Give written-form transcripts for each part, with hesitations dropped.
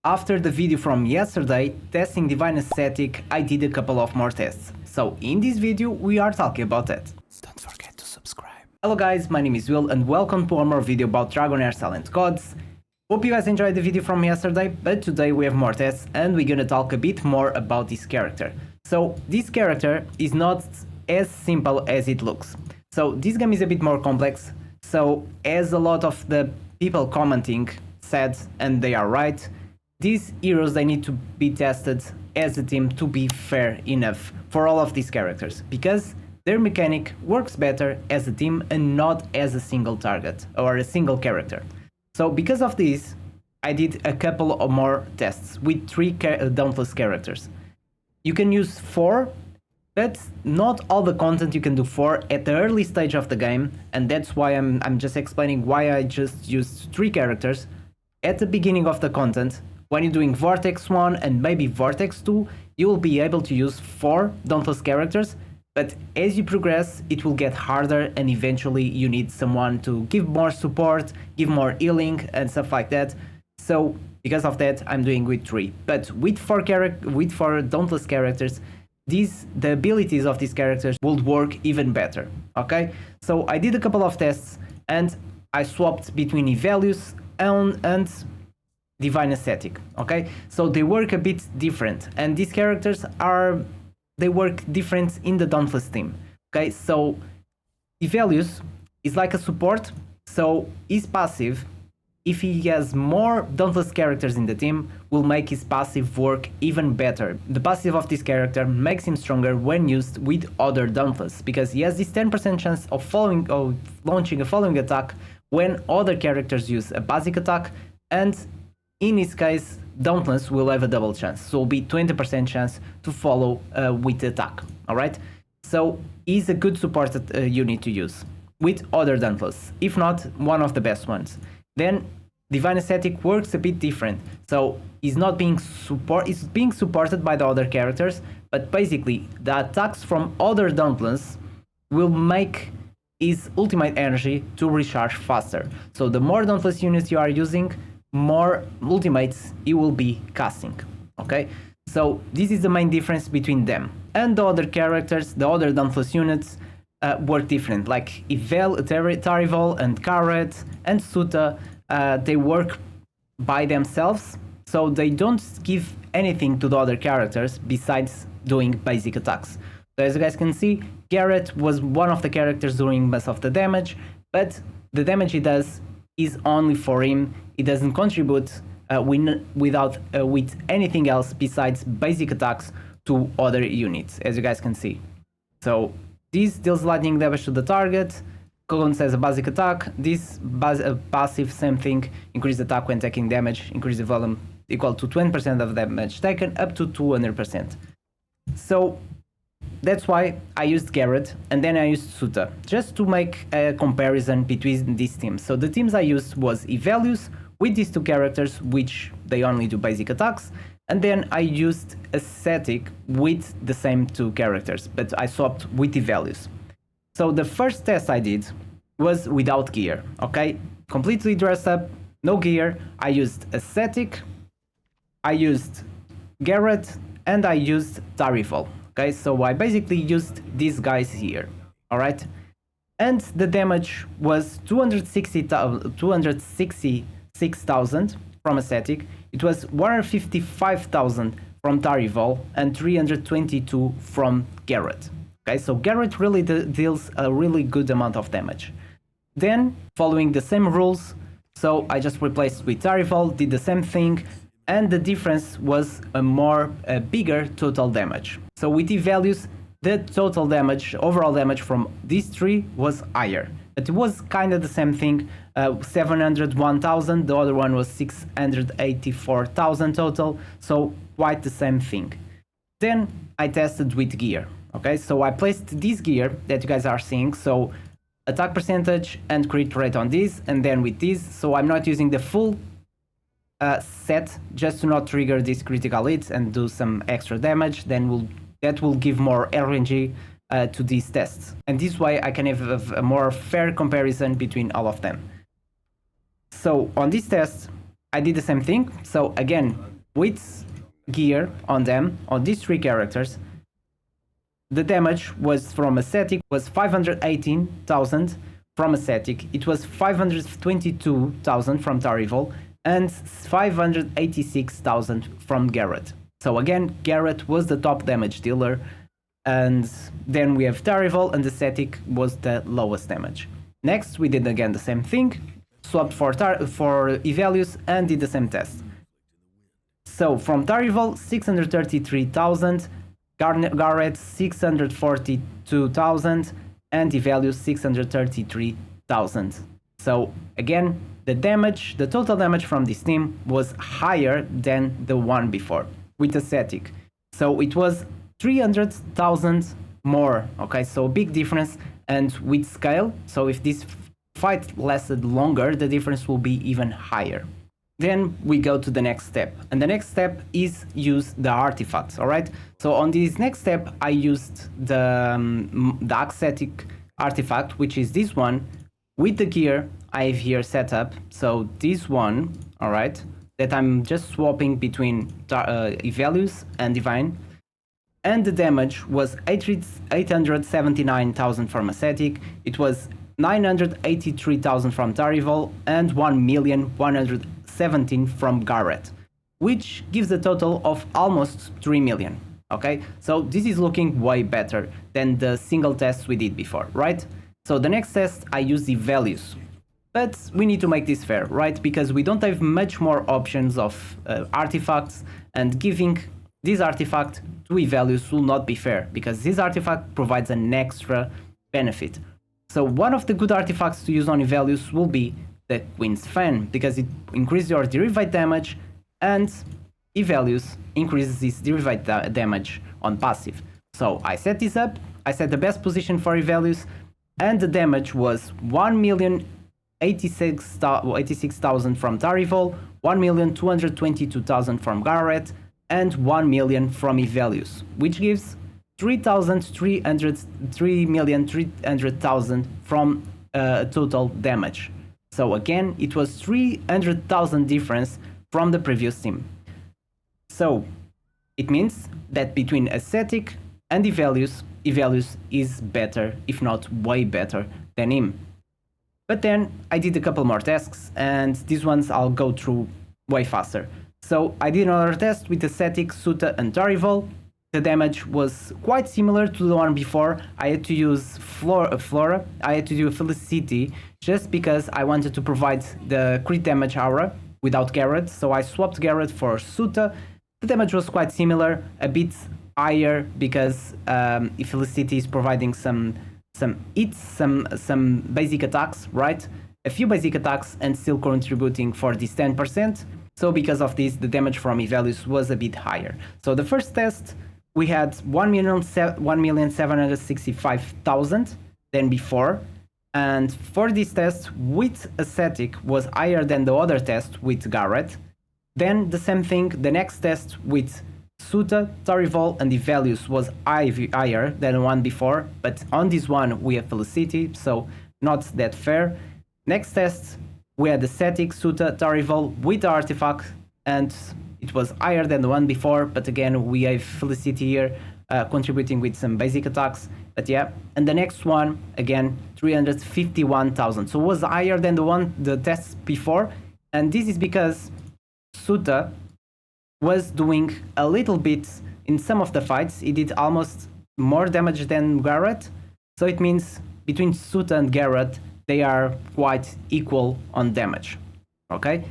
After the video from yesterday, testing Divine Ascetic, I did a couple of more tests. So in this video, we are talking about that. Don't forget to subscribe. Hello guys, my name is Will and welcome to one more video about Dragonheir Silent Gods. Hope you guys enjoyed the video from yesterday, but today we have more tests and we're gonna talk a bit more about this character. So this character is not as simple as it looks. So this game is a bit more complex. So as a lot of the people commenting said, and they are right, these heroes, they need to be tested as a team to be fair enough for all of these characters, because their mechanic works better as a team and not as a single target or a single character. So because of this, I did a couple of more tests with 3 Dauntless characters. You can use 4, but not all the content you can do 4 at the early stage of the game, and that's why I'm just explaining why I just used 3 characters at the beginning of the content. When you're doing Vortex 1 and maybe Vortex 2, you will be able to use 4 Dauntless characters, but as you progress, it will get harder and eventually you need someone to give more support, give more healing and stuff like that. So because of that, I'm doing with 3. But with 4 Dauntless characters, the abilities of these characters would work even better, okay? So I did a couple of tests and I swapped between Evelius and Divine Ascetic, okay? So they work a bit different, and these characters they work different in the Dauntless team, okay? So Evelius is like a support, so his passive, if he has more Dauntless characters in the team, will make his passive work even better. The passive of this character makes him stronger when used with other Dauntless, because he has this 10% chance of launching a following attack when other characters use a basic attack, and in his case, Dauntless will have a double chance, so it'll be 20% chance to follow with the attack, alright? So he's a good supported unit to use with other Dauntless, if not one of the best ones. Then Divine Ascetic works a bit different, so he's being supported by the other characters, but basically the attacks from other Dauntless will make his ultimate energy to recharge faster. So the more Dauntless units you are using, more ultimates he will be casting, okay? So this is the main difference between them. And the other characters, the other Dauntless units work different, like Tarival and Karet and Suta, they work by themselves, so they don't give anything to the other characters besides doing basic attacks. So as you guys can see, Garrett was one of the characters doing most of the damage, but the damage he does is only for him. It doesn't contribute with anything else besides basic attacks to other units, as you guys can see. So this deals lightning damage to the target, counts as a basic attack. This passive, same thing, increase attack when taking damage, increase the volume equal to 20% of damage taken up to 200%. So that's why I used Garrett and then I used Suta, just to make a comparison between these teams. So the teams I used was Evelius with these 2 characters, which they only do basic attacks, and then I used Ascetic with the same 2 characters, but I swapped with Evelius. So the first test I did was without gear, okay? Completely dressed up, no gear. I used Ascetic, I used Garrett, and I used Tarival. Okay, so I basically used these guys here, alright? And the damage was 266,000 from Ascetic, it was 155,000 from Tarival, and 322 from Garrett. Okay, so Garrett really deals a really good amount of damage. Then, following the same rules, so I just replaced with Tarival, did the same thing, and the difference was a bigger total damage. So with Evelius, the total damage, overall damage from these 3 was higher. But it was kind of the same thing, 701,000, the other one was 684,000 total, so quite the same thing. Then I tested with gear, okay? So I placed this gear that you guys are seeing, so attack percentage and crit rate on this, and then with this, so I'm not using the full set just to not trigger these critical hits and do some extra damage, then that will give more RNG to these tests. And this way I can have a more fair comparison between all of them. So on this test, I did the same thing. So again, with gear on them, on these three characters, the damage was from Ascetic was 518,000 from Ascetic, it was 522,000 from Tarivol, and 586,000 from Garrett. So again, Garrett was the top damage dealer, and then we have Tarivol, and Ascetic was the lowest damage. Next, we did again the same thing, swapped for Evelius and did the same test. So from Tarivol, 633,000, Garrett 642,000, and Evelius 633,000. So again, the damage, the total damage from this team was higher than the one before with Ascetic. So it was 300,000 more, okay, so a big difference, and with scale, so if this fight lasted longer, the difference will be even higher. Then we go to the next step, and the next step is use the artifacts, alright? So on this next step, I used the Ascetic artifact, which is this one, with the gear I have here set up. So this one, alright, that I'm just swapping between Evelius and Divine. And the damage was 879,000 from Ascetic, it was 983,000 from Tarivol, and 1,117,000 from Garrett, which gives a total of almost 3 million. Okay, so this is looking way better than the single tests we did before, right? So the next test I use Evelius, but we need to make this fair, right? Because we don't have much more options of artifacts, and giving this artifact to Evelius will not be fair, because this artifact provides an extra benefit. So one of the good artifacts to use on Evelius will be the Queen's Fan, because it increases your derivate damage, and Evelius increases its derivate damage on passive. So I set this up, I set the best position for Evelius, and the damage was 1,086,000 from Tarivol, 1,222,000 from Garrett, and 1 million from Evelius, which gives 3,300,000 from total damage. So again, it was 300,000 difference from the previous team. So it means that between Ascetic and Evelius, Evelius is better, if not way better than him. But then I did a couple more tasks, and these ones I'll go through way faster. So I did another test with Ascetic, Suta, and Tarivol. The damage was quite similar to the one before. I had to use Flora, I had to do Felicity, just because I wanted to provide the crit damage aura without Garrett, so I swapped Garrett for Suta. The damage was quite similar, a bit higher, because Felicity is providing some hits, some basic attacks, right? A few basic attacks, and still contributing for this 10%. So because of this, the damage from Evelius was a bit higher. So the first test, we had 1,765,000 than before. And for this test with Ascetic was higher than the other test with Garrett. Then the same thing, the next test with Suta, Tarivol, and Evelius was higher than the one before. But on this one, we have Felicity, so not that fair. Next test, we had Ascetic, Suta, Tarivol with the artifact, and it was higher than the one before, but again, we have Felicity here contributing with some basic attacks. But yeah, and the next one, again, 351,000. So it was higher than the tests before, and this is because Suta was doing a little bit in some of the fights. He did almost more damage than Garrett, so it means between Suta and Garrett, they are quite equal on damage, okay?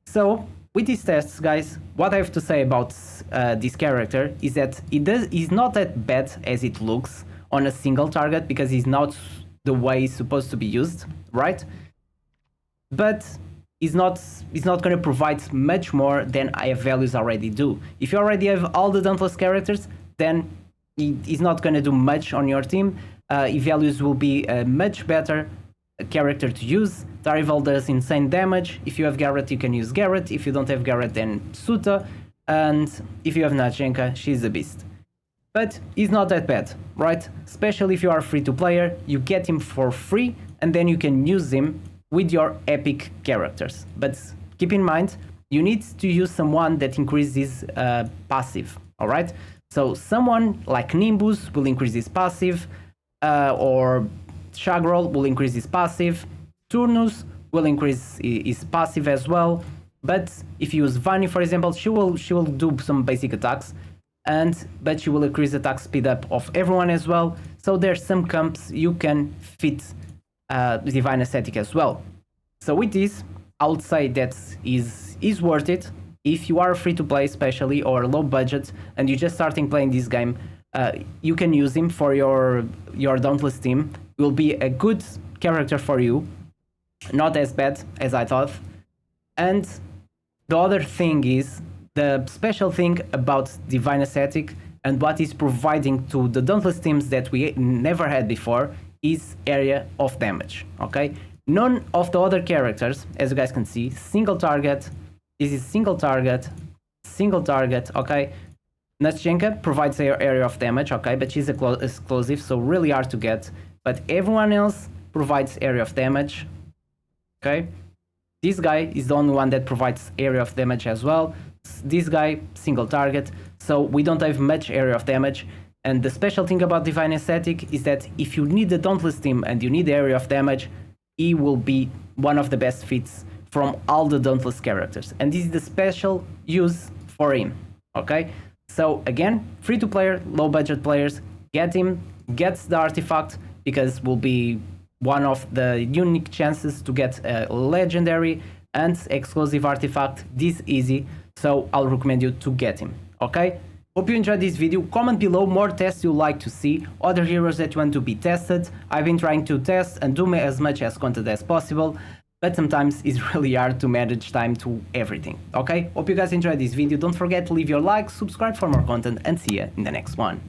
So, with these tests, guys, what I have to say about this character is that he's not that bad as it looks on a single target, because he's not the way he's supposed to be used, right? But he's not going to provide much more than Evelius already do. If you already have all the Dauntless characters, then he's not going to do much on your team. Evelius will be a much better character to use. Tarivol does insane damage. If you have Garrett, you can use Garrett. If you don't have Garrett, then Suta. And if you have Nachenka, she's a beast. But he's not that bad, right? Especially if you are a free-to-player, you get him for free, and then you can use him with your epic characters. But keep in mind, you need to use someone that increases passive, alright? So someone like Nimbus will increase his passive, or Shagrol will increase his passive, Turnus will increase his passive as well, but if you use Vani, for example, she will do some basic attacks, but she will increase attack speed up of everyone as well. So there's some comps you can fit Divine Ascetic as well. So with this, I would say that is worth it. If you are free to play especially, or low budget, and you're just starting playing this game, you can use him for your Dauntless team. It will be a good character for you, not as bad as I thought. And the other thing is, the special thing about Divine Ascetic and what is providing to the Dauntless teams that we never had before is area of damage, okay? None of the other characters, as you guys can see, single target, this is single target, okay? Natchenka provides area of damage, okay, but she's exclusive, so really hard to get. But everyone else provides area of damage, okay? This guy is the only one that provides area of damage as well. This guy, single target, so we don't have much area of damage. And the special thing about Divine Ascetic is that if you need the Dauntless team and you need the area of damage, he will be one of the best fits from all the Dauntless characters. And this is the special use for him, okay? So again, free to player, low budget players, get him, get the artifact, because will be one of the unique chances to get a legendary and exclusive artifact this easy. So I'll recommend you to get him, okay? Hope you enjoyed this video. Comment below more tests you'd like to see, other heroes that you want to be tested. I've been trying to test and do as much as content as possible, but sometimes it's really hard to manage time to everything, okay? Hope you guys enjoyed this video. Don't forget to leave your like, subscribe for more content, and see you in the next one.